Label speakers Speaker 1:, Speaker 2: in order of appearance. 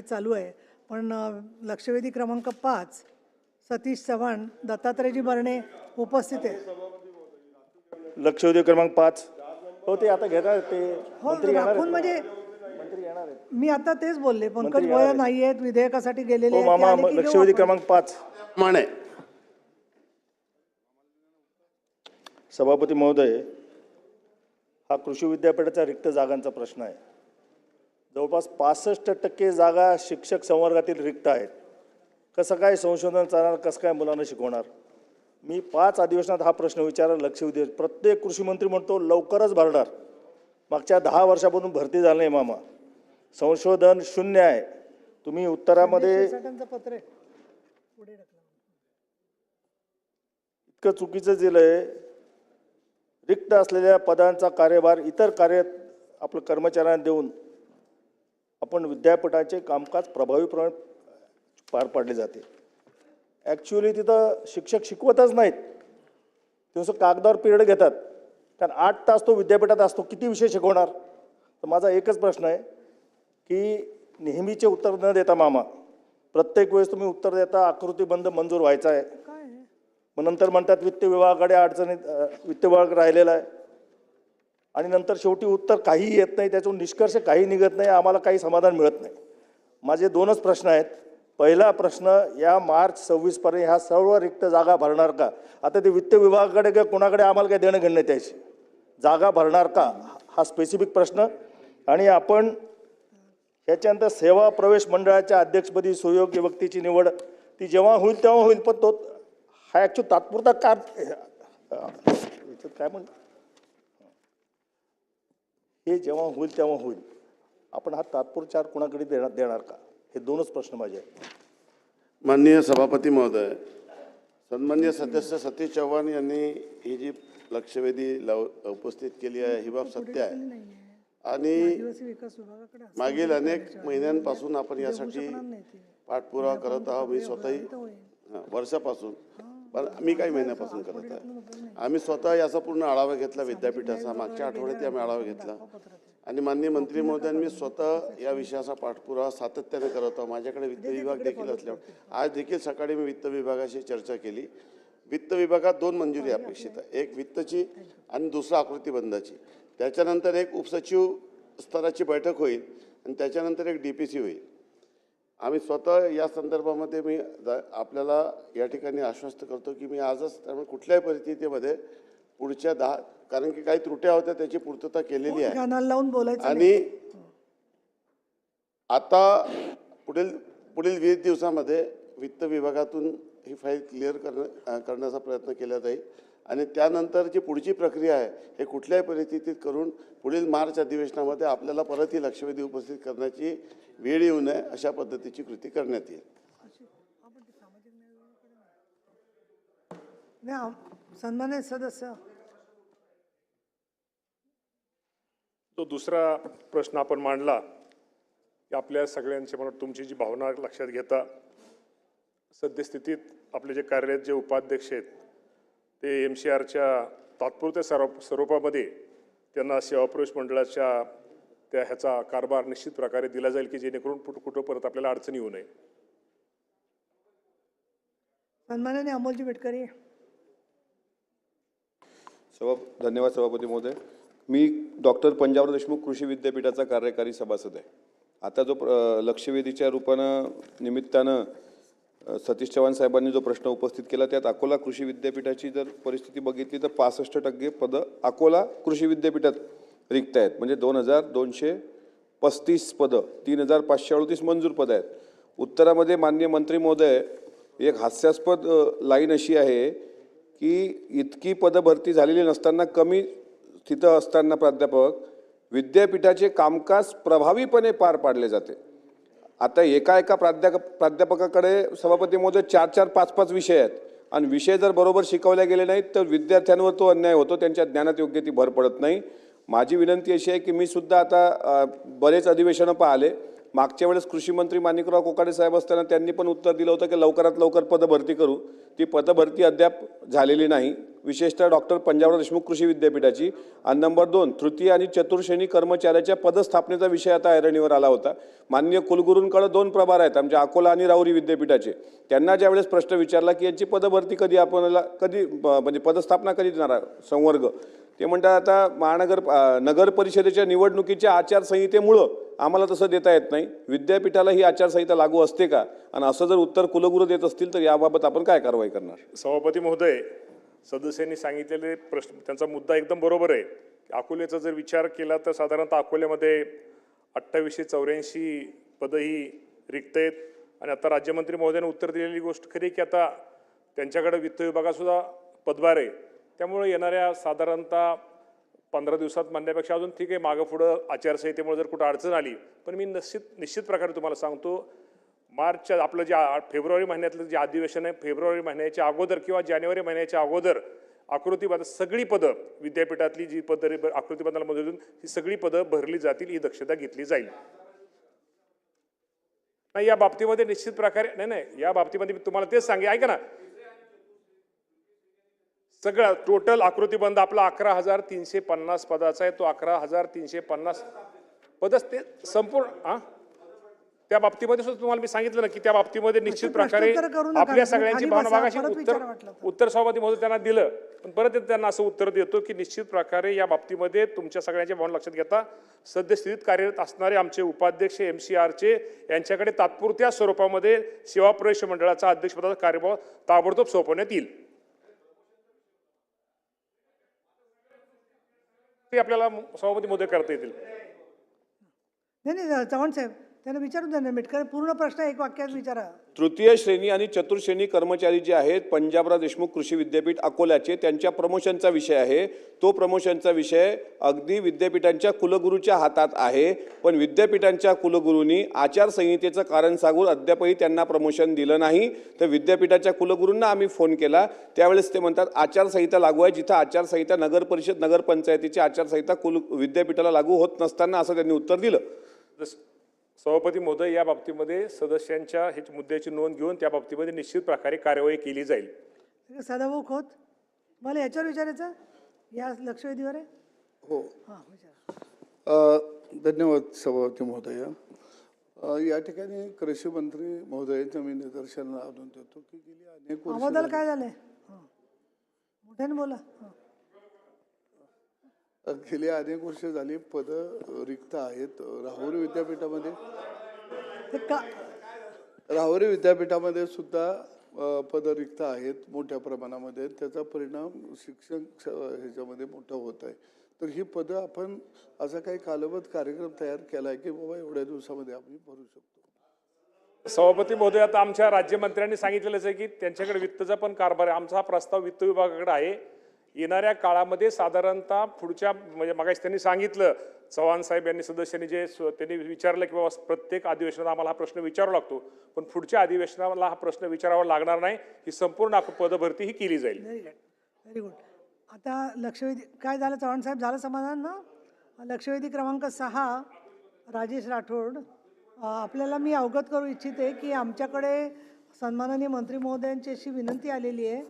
Speaker 1: चालू आहे पण लक्षवेधी क्रमांक 5 सतीश चव्हाण दत्तात्रयजी भरणे उपस्थित आहे।
Speaker 2: लक्षवेधी क्रमांक 5 हो ते आता घेणार ते
Speaker 1: हो
Speaker 2: मंत्री येणार आहेत
Speaker 1: राखून
Speaker 2: ना.
Speaker 1: म्हणजे
Speaker 2: मंत्री येणार आहेत.
Speaker 1: मी आता तेच बोलले पंकज
Speaker 2: येणार
Speaker 1: भोयर
Speaker 2: आहेत.
Speaker 1: नाही आहेत विधेयकासाठी गेलेले
Speaker 2: हो
Speaker 1: आहेत, ते
Speaker 2: मामा
Speaker 1: आले की घेऊ
Speaker 2: लक्षवेधी
Speaker 1: आपण.
Speaker 2: क्रमांक 5
Speaker 3: माने
Speaker 2: सभापती महोदय, हा कृषी विद्यापीठाचा रिक्त जागांचा प्रश्न आहे। जवळपास 65% जागा शिक्षक संवर्गातील रिक्त आहेत। कसं काय संशोधन चालणार, कसं काय मुलांना शिकवणार? मी 5 अधिवेशनात हा प्रश्न विचारला। लक्षवेधी प्रत्येक कृषी मंत्री म्हणतो लवकरच भरणार। मागच्या 10 वर्षापासून भरती झाली नाही मामा, संशोधन शून्य आहे। तुम्ही उत्तरामध्ये
Speaker 1: शिरसाटांचं पत्र आहे. पुढे ढकला.
Speaker 2: इतकं चुकीचं दिलंय। रिक्त असलेल्या पदांचा कार्यभार इतर कार्य आपलं कर्मचाऱ्यांना देऊन आपण विद्यापीठाचे कामकाज प्रभावीपणे पार पाडले जाते। ॲक्च्युअली तिथं शिक्षक शिकवतच नाहीत, ते नुसतं कागदावर पिरियड घेतात, कारण 8 तास तो विद्यापीठात असतो, किती विषय शिकवणार? तर माझा एकच प्रश्न आहे की नेहमीचे उत्तर न देता मामा प्रत्येक वेळेस तुम्ही उत्तर देता आकृतीबंध मंजूर व्हायचा आहे,
Speaker 1: काय आहे?
Speaker 2: मग नंतर म्हणतात वित्त विभागाकडे अडचणीत वित्त विभाग राहिलेला आहे, आणि नंतर शेवटी उत्तर काहीही येत नाही, त्यातून निष्कर्ष काही निघत नाही, आम्हाला काही समाधान मिळत नाही। माझे 2च प्रश्न आहेत। पहिला प्रश्न, या मार्च 26 पर्यंत ह्या सर्व रिक्त जागा भरणार का? आता ते वित्त विभागाकडे किंवा कोणाकडे आम्हाला काही देणं घेणं नाही, त्याची जागा भरणार का हा स्पेसिफिक प्रश्न। आणि आपण ह्याच्यानंतर सेवा प्रवेश मंडळाच्या अध्यक्षपदी सुयोग्य व्यक्तीची निवड ती जेव्हा होईल तेव्हा होईल, पण तो हा ॲक्च्युअली तात्पुरता काय म्हणतो, हे जेव्हा होईल तेव्हा होईल, आपण हा तात्पुरता कुणाकडे देणार का? हे 2च प्रश्न माझे आहेत।
Speaker 3: माननीय सभापती महोदय, सन्माननीय सदस्य सतीश चव्हाण यांनी ही जी लक्षवेधी उपस्थित केली आहे ही बाब सत्य आहे, आणि
Speaker 1: आदिवासी विकास विभागाकडे असतं.
Speaker 3: मागील अनेक महिन्यांपासून आपण यासाठी पाठपुरावा करत आहोत। मी स्वतःही वर्षापासून, पण मी काही महिन्यापासून करत आहे। आम्ही स्वतः याचा पूर्ण आढावा घेतला विद्यापीठाचा, मागच्या आठवड्यात आम्ही आढावा घेतला, आणि माननीय मंत्री महोदयांनी स्वतः या विषयाचा पाठपुरावा सातत्याने करत आहोत। माझ्याकडे वित्त विभाग देखील असल्यामुळे आज देखील सकाळी मी वित्त विभागाशी चर्चा केली। वित्त विभागात 2 मंजुरी अपेक्षित आहे, एक वित्तची आणि दुसरा आकृतीबंधाची। त्याच्यानंतर एक उपसचिव स्तराची बैठक होईल आणि त्याच्यानंतर एक DPC होईल। आम्ही स्वतः या संदर्भामध्ये मी आपल्याला या ठिकाणी आश्वस्त करतो की मी आजच त्यामुळे कुठल्याही परिस्थितीमध्ये पुढच्या 10, कारण की काही त्रुट्या होत्या त्याची पूर्तता केलेली आहे,
Speaker 1: कानाला लावून बोलायचं
Speaker 3: आणि आता पुढील 20 दिवसामध्ये वित्त विभागातून ही फाईल क्लिअर करण्याचा प्रयत्न केला जाईल, आणि त्यानंतर जी पुढची प्रक्रिया आहे हे कुठल्याही परिस्थितीत करून पुढील मार्च अधिवेशनामध्ये आपल्याला परत ही लक्षवेधी उपस्थित करण्याची वेळ येऊ नये अशा पद्धतीची कृती करण्यात येईल।
Speaker 1: सन्माननीय सदस्य,
Speaker 4: तो दुसरा प्रश्न आपण मांडला की आपल्या सगळ्यांची म्हणून तुमची जी भावना लक्षात घेता सद्यस्थितीत आपले जे कार्यरत जे उपाध्यक्ष आहेत ते MCRच्या तात्पुरत्या स्वरूपामध्ये त्यांना सेवा प्रवेश मंडळाच्या ह्याचा कारभार निश्चित प्रकारे दिला जाईल की जेणेकरून कुठं परत आपल्याला अडचणी येऊ नये।
Speaker 1: सन्माननीय अमोलजी बेटकरी।
Speaker 5: धन्यवाद सभापती महोदय। मी डॉक्टर पंजाबराव देशमुख कृषी विद्यापीठाचा कार्यकारी सभासद आहे। आता जो लक्षवेधीच्या रूपानं निमित्तानं सतीश चव्हाण साहेबांनी जो प्रश्न उपस्थित केला त्यात अकोला कृषी विद्यापीठाची जर परिस्थिती बघितली तर 65% पदं अकोला कृषी विद्यापीठात रिक्त आहेत, म्हणजे 2235 पदं, 3538 मंजूर पदं आहेत। उत्तरामध्ये माननीय मंत्री महोदय एक हास्यास्पद लाईन अशी आहे की इतकी पदं भरती झालेली नसताना, कमी तिथं असताना प्राध्यापक विद्यापीठाचे कामकाज प्रभावीपणे पार पाडले जाते। आता एका प्राध्यापकाकडे सभापती महोदय 4-4, 5-5 विषय आहेत, आणि विषय जर बरोबर शिकवले गेले नाहीत तर विद्यार्थ्यांवर तो अन्याय होतो, त्यांच्या ज्ञानात योग्य ती भर पडत नाही। माझी विनंती अशी आहे की मी सुद्धा आता बरेच अधिवेशनं पाहिले, मागच्या वेळेस कृषी मंत्री माणिकराव कोकाटे साहेब असताना त्यांनी पण उत्तर दिलं होतं की लवकरात लवकर पदभरती करू. ती पदभरती अद्याप झालेली नाही, विशेषतः डॉक्टर पंजाबराव देशमुख कृषी विद्यापीठाची. आणि नंबर 2, तृतीय आणि चतुर्श्रेणी कर्मचाऱ्याच्या पदस्थापनेचा विषय आता ऐरणीवर आला होता. माननीय कुलगुरूंकडे 2 प्रभार आहेत आमच्या अकोला आणि राहुरी विद्यापीठाचे. त्यांना ज्यावेळेस प्रश्न विचारला की यांची पदभरती कधी आपल्याला म्हणजे पदस्थापना कधी देणार संवर्ग, ते म्हणतात आता नगर परिषदेच्या निवडणुकीच्या आचारसंहितेमुळं आम्हाला तसं देता येत नाही. विद्यापीठाला ही आचारसंहिता लागू असते का, आणि असं जर उत्तर कुलगुरू देत असतील तर याबाबत आपण काय कारवाई करणार?
Speaker 4: सभापती महोदय, सदस्यांनी सांगितलेले प्रश्न, त्यांचा मुद्दा एकदम बरोबर आहे. अकोल्याचा जर विचार केला तर साधारणतः अकोल्यामध्ये 2884 पदही रिक्त आहेत. आणि आता राज्यमंत्री महोदयाने उत्तर दिलेली गोष्ट खरी की आता त्यांच्याकडे वित्त विभागातसुद्धा पदभार आहे. त्यामुळे येणाऱ्या साधारणतः 15 दिवसात म्हणण्यापेक्षा अजून ठीक आहे, मागं पुढं आचारसंहितेमुळे जर कुठं अडचण आली, पण मी निश्चित प्रकारे तुम्हाला सांगतो, मार्चच्या आपलं जे फेब्रुवारी महिन्यातलं जे अधिवेशन आहे, फेब्रुवारी महिन्याच्या अगोदर किंवा जानेवारी महिन्याच्या अगोदर आकृतीबद्ध सगळी पदं, विद्यापीठातली जी पदं आकृतीबद्धाला मदत ही सगळी पदं भरली जातील, ही दक्षता घेतली जाईल. नाही, या बाबतीमध्ये निश्चित प्रकारे नाही या बाबतीमध्ये मी तुम्हाला तेच सांगे, ऐका ना, सगळं टोटल आकृतीबंध आपला 11,350 पदाचा आहे. तो 11,350 पदच ते संपूर्ण त्या बाबतीमध्ये सुद्धा तुम्हाला मी सांगितलं ना की त्या बाबतीमध्ये निश्चित प्रकारे आपल्या सगळ्यांची भावना मागाशी उत्तर सभापती महोदय त्यांना दिलं, पण परत त्यांना असं उत्तर देतो की निश्चित प्रकारे या बाबतीमध्ये तुमच्या सगळ्यांच्या भावना लक्षात घेता सद्यस्थितीत कार्यरत असणारे आमचे उपाध्यक्ष MCRचे यांच्याकडे तात्पुरत्या स्वरूपामध्ये सेवा प्रवेश मंडळाचा अध्यक्षपदाचा कार्यभार ताबडतोब सोपवण्यात येईल. ते आपल्याला सभापती महोदय करता येतील.
Speaker 1: नाही, चव्हाण साहेब त्यांना विचारून द्या ना, मिटकर पूर्ण प्रश्न एक वाक्यात विचारा.
Speaker 5: तृतीय श्रेणी आणि चतुर्श्रेणी कर्मचारी जे आहेत पंजाबराव देशमुख कृषी विद्यापीठ अकोल्याचे, त्यांच्या प्रमोशनचा विषय आहे. तो प्रमोशनचा विषय अगदी विद्यापीठांच्या कुलगुरूच्या हातात आहे, पण विद्यापीठांच्या कुलगुरूंनी आचारसंहितेचं कारण सांगून अद्यापही त्यांना प्रमोशन दिलं नाही. तर विद्यापीठाच्या कुलगुरूंना आम्ही फोन केला, त्यावेळेस ते म्हणतात आचारसंहिता लागू आहे. जिथं आचारसंहिता नगर परिषद नगरपंचायतीची आचारसंहिता विद्यापीठाला लागू होत नसताना असं त्यांनी उत्तर दिलं.
Speaker 4: सभापती महोदय, या बाबतीमध्ये सदस्यांच्या ह्याची मुद्द्याची नोंद घेऊन त्या बाबतीमध्ये निश्चित प्रकारे कार्यवाही केली जाईल.
Speaker 1: सदाभाऊ खोत, मला याच्यावर विचारायचं, या लक्षवेधीवर आहे.
Speaker 6: हो,
Speaker 1: हां विचारा.
Speaker 6: धन्यवाद सभापती महोदय. या ठिकाणी कृषी मंत्री महोदयांच्या मी निदर्शनाला आणून देतो की गेली अनेक वर्ष
Speaker 1: आवाजाला काय झालंय, मोठ्याने बोला.
Speaker 6: गेली अनेक वर्ष झाली पदं रिक्त आहेत राहुरी विद्यापीठामध्ये. राहुरी विद्यापीठामध्ये सुद्धा पदं रिक्त आहेत मोठ्या प्रमाणामध्ये. त्याचा परिणाम शिक्षण ह्याच्यामध्ये मोठा होत आहे. तर ही पदं आपण असा काही कालबद्ध कार्यक्रम तयार केला आहे की बाबा एवढ्या दिवसामध्ये आपण भरू शकतो?
Speaker 4: सभापती महोदय, आता आमच्या राज्यमंत्र्यांनी सांगितलेलंच आहे की त्यांच्याकडे वित्तचा पण कारभार आहे. आमचा हा प्रस्ताव वित्त विभागाकडे आहे. येणाऱ्या काळामध्ये साधारणतः पुढच्या म्हणजे मागाशी त्यांनी सांगितलं, चव्हाण साहेब यांनी सदस्यांनी जे त्यांनी विचारलं की बाबा प्रत्येक अधिवेशनात आम्हाला हा प्रश्न विचारावा लागतो, पण पुढच्या अधिवेशनाला हा प्रश्न विचारावा लागणार नाही. ही संपूर्ण पदभरती ही केली जाईल.
Speaker 1: Very good. आता लक्षवेधी काय झालं चव्हाण साहेब, झालं समाधान ना? लक्षवेधी क्रमांक 6 राजेश राठोड. आपल्याला मी अवगत करू इच्छिते की आमच्याकडे सन्माननीय मंत्री महोदयांची अशी विनंती आलेली आहे